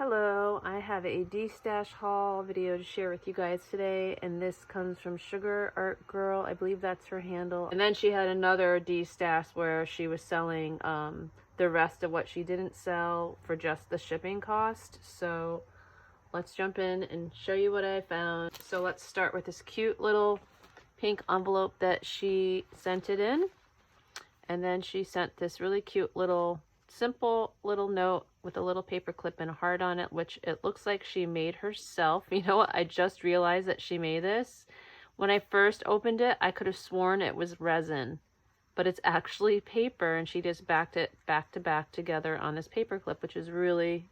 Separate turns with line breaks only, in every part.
Hello, I have a Destash haul video to share with you guys today, and this comes from Sugar Art Girl. I believe that's her handle. And then she had another Destash where she was selling the rest of what she didn't sell for just the shipping cost. So let's jump in and show you what I found. So let's start with this cute little pink envelope that she sent it in. And then she sent this really cute little simple little note with a little paper clip and a heart on it, which it looks like she made herself. You know what? I just realized that she made this. When I first opened it, I could have sworn it was resin, but it's actually paper, and she just backed it back to back together on this paper clip, which is really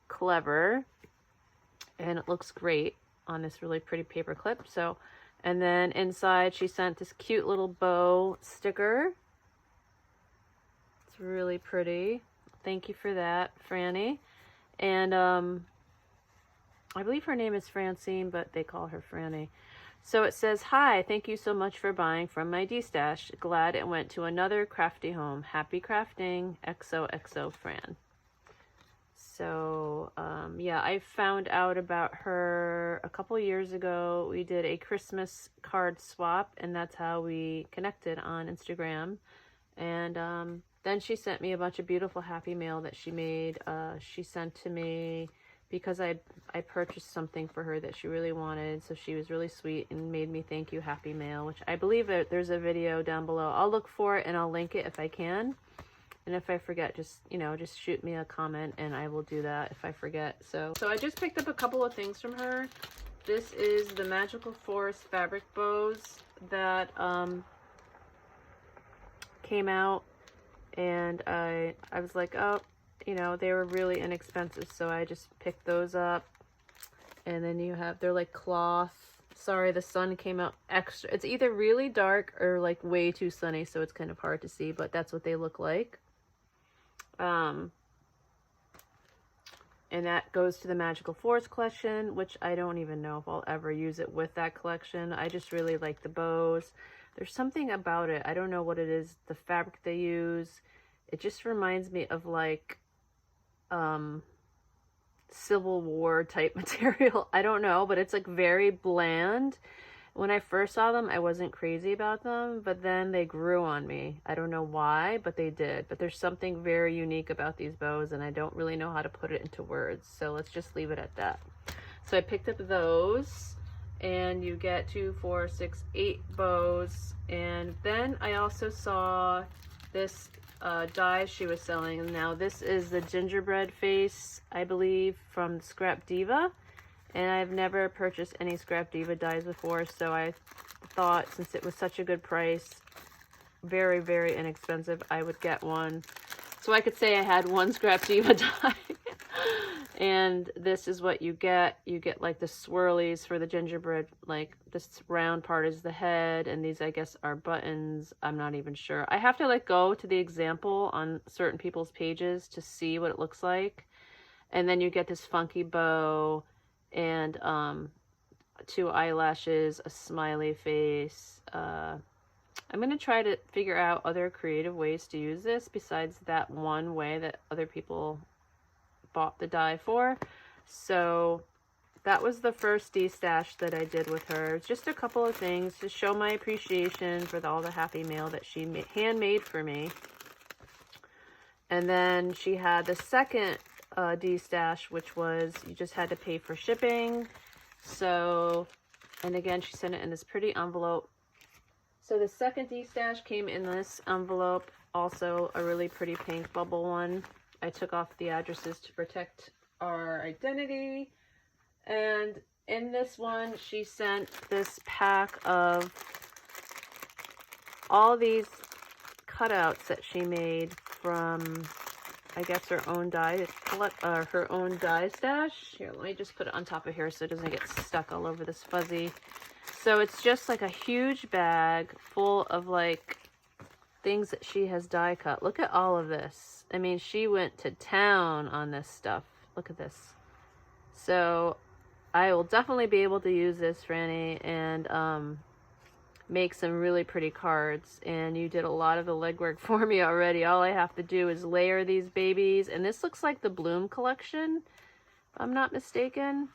clever, and it looks great on this really pretty paper clip. So, and then inside she sent this cute little bow sticker. It's really pretty. Thank you for that, Franny. And I believe her name is Francine, but they call her Franny. So it says, "Hi, thank you so much for buying from my Destash. Glad it went to another crafty home. Happy crafting, XOXO Fran." So yeah, I found out about her a couple years ago. We did a Christmas card swap, and that's how we connected on Instagram. And then she sent me a bunch of beautiful happy mail that she made. She sent to me because I purchased something for her that she really wanted. So she was really sweet and made me thank you happy mail, which I believe that there's a video down below. I'll look for it and I'll link it if I can. And if I forget, just shoot me a comment and I will do that if I forget. So I just picked up a couple of things from her. This is the Magical Forest fabric bows that came out, and I was like, oh, they were really inexpensive, so I just picked those up. And then they're like cloth. Sorry, the sun came out extra. It's either really dark or like way too sunny, so it's kind of hard to see, but that's what they look like. And that goes to the Magical Forest collection, which I don't even know if I'll ever use it with that collection. I just really like the bows. There's something about it. I don't know what it is. The fabric they use, it just reminds me of like Civil War type material. I don't know, but it's like very bland. When I first saw them, I wasn't crazy about them, but then they grew on me. I don't know why, but they did. But there's something very unique about these bows, and I don't really know how to put it into words. So let's just leave it at that. So I picked up those. And you get 2, 4, 6, 8 bows. And then I also saw this die she was selling. And now this is the gingerbread face, I believe, from Scrap Diva. And I've never purchased any Scrap Diva dies before, so I thought since it was such a good price, very, very inexpensive, I would get one. So I could say I had one Scrap Diva die. And this is what you get. You get like the swirlies for the gingerbread, like this round part is the head, and these I guess are buttons. I'm not even sure. I have to like go to the example on certain people's pages to see what it looks like. And then you get this funky bow and 2 eyelashes, a smiley face. I'm gonna try to figure out other creative ways to use this besides that one way that other people bought the die for. So that was the first Destash that I did with her. Just a couple of things to show my appreciation for all the happy mail that she handmade for me. And then she had the second Destash, which was you just had to pay for shipping. So, and again, she sent it in this pretty envelope. So the second Destash came in this envelope, also a really pretty pink bubble one. I took off the addresses to protect our identity. And in this one, she sent this pack of all these cutouts that she made from, I guess, her own die stash. Here, let me just put it on top of here so it doesn't get stuck all over this fuzzy. So it's just like a huge bag full of like things that she has die cut. Look at all of this. I mean, she went to town on this stuff. Look at this. So I will definitely be able to use this, Franny, and make some really pretty cards. And you did a lot of the legwork for me already. All I have to do is layer these babies. And this looks like the Bloom collection. if I'm not mistaken.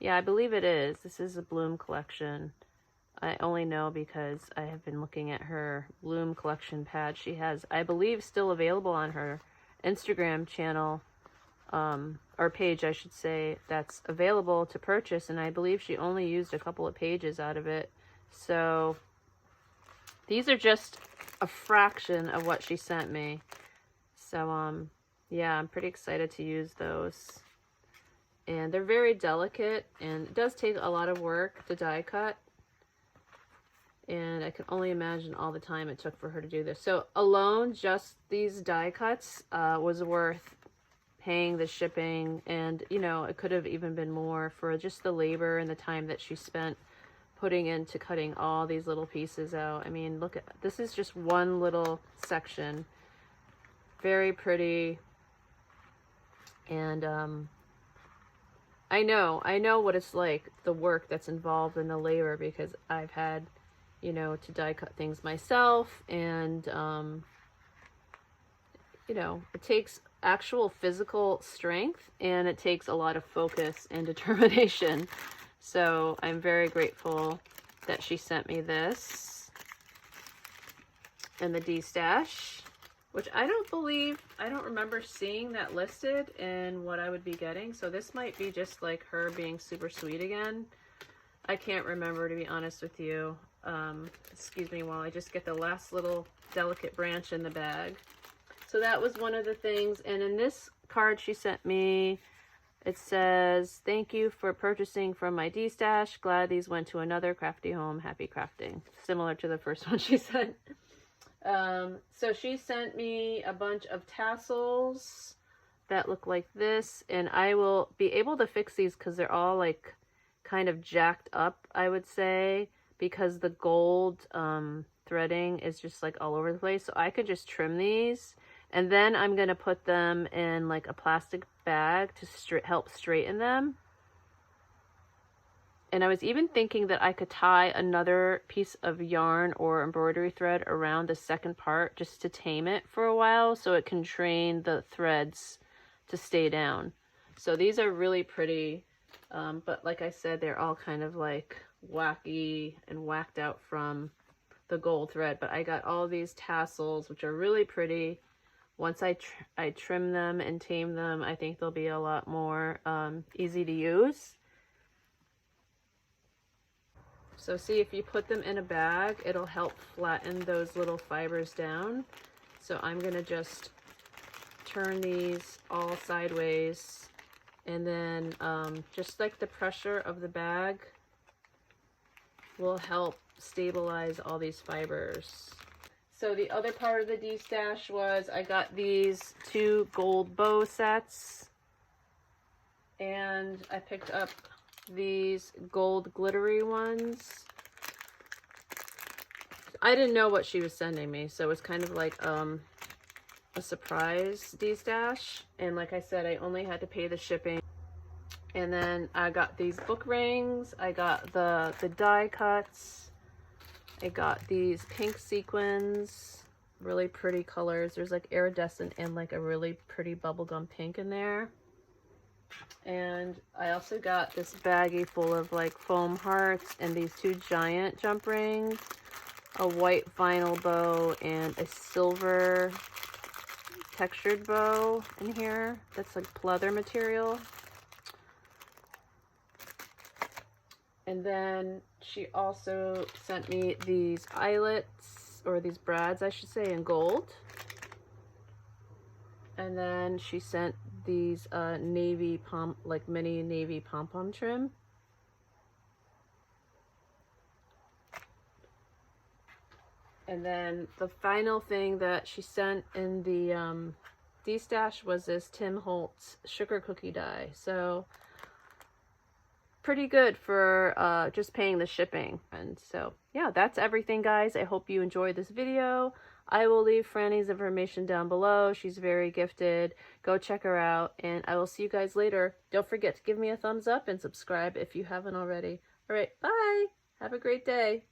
Yeah, I believe it is. This is a Bloom collection. I only know because I have been looking at her Bloom collection pad she has, I believe, still available on her Instagram channel, or page, I should say, that's available to purchase, and I believe she only used a couple of pages out of it. So these are just a fraction of what she sent me. So yeah, I'm pretty excited to use those. And they're very delicate, and it does take a lot of work to die cut. And I can only imagine all the time it took for her to do this. So alone, just these die cuts was worth paying the shipping, and you know, it could have even been more for just the labor and the time that she spent putting into cutting all these little pieces out. I mean, look at this, is just one little section. Very pretty. And I know what it's like, the work that's involved in the labor, because I've had, you know, to die cut things myself, and you know, it takes actual physical strength, and it takes a lot of focus and determination. So I'm very grateful that she sent me this, and the Destash, which I don't remember seeing that listed in what I would be getting. So this might be just like her being super sweet again. I can't remember, to be honest with you. Excuse me while I just get the last little delicate branch in the bag. So that was one of the things. And in this card she sent me, it says, "Thank you for purchasing from my Destash. Glad these went to another crafty home. Happy crafting." Similar to the first one she sent. So she sent me a bunch of tassels that look like this, and I will be able to fix these because they're all like kind of jacked up, I would say, because the gold threading is just like all over the place. So I could just trim these, and then I'm going to put them in like a plastic bag to help straighten them. And I was even thinking that I could tie another piece of yarn or embroidery thread around the second part just to tame it for a while, so it can train the threads to stay down. So these are really pretty, but like I said, they're all kind of like wacky and whacked out from the gold thread. But I got all these tassels, which are really pretty. Once I trim them and tame them, I think they'll be a lot more easy to use. So see, if you put them in a bag, it'll help flatten those little fibers down. So I'm going to just turn these all sideways, and then just like the pressure of the bag will help stabilize all these fibers. So the other part of the Destash was I got these 2 gold bow sets, and I picked up these gold glittery ones. I didn't know what she was sending me, so it was kind of like a surprise Destash. And like I said, I only had to pay the shipping. And then I got these book rings, I got the die cuts, I got these pink sequins, really pretty colors. There's like iridescent and like a really pretty bubblegum pink in there. And I also got this baggie full of like foam hearts and these 2 giant jump rings, a white vinyl bow, and a silver textured bow in here that's like pleather material. And then she also sent me these eyelets, or these brads I should say, in gold. And then she sent these navy like mini navy pom-pom trim. And then the final thing that she sent in the Destash was this Tim Holtz sugar cookie die. So pretty good for just paying the shipping. And so yeah, that's everything, guys. I hope you enjoyed this video. I will leave Franny's information down below. She's very gifted. Go check her out, and I will see you guys later. Don't forget to give me a thumbs up and subscribe if you haven't already. All right, bye. Have a great day.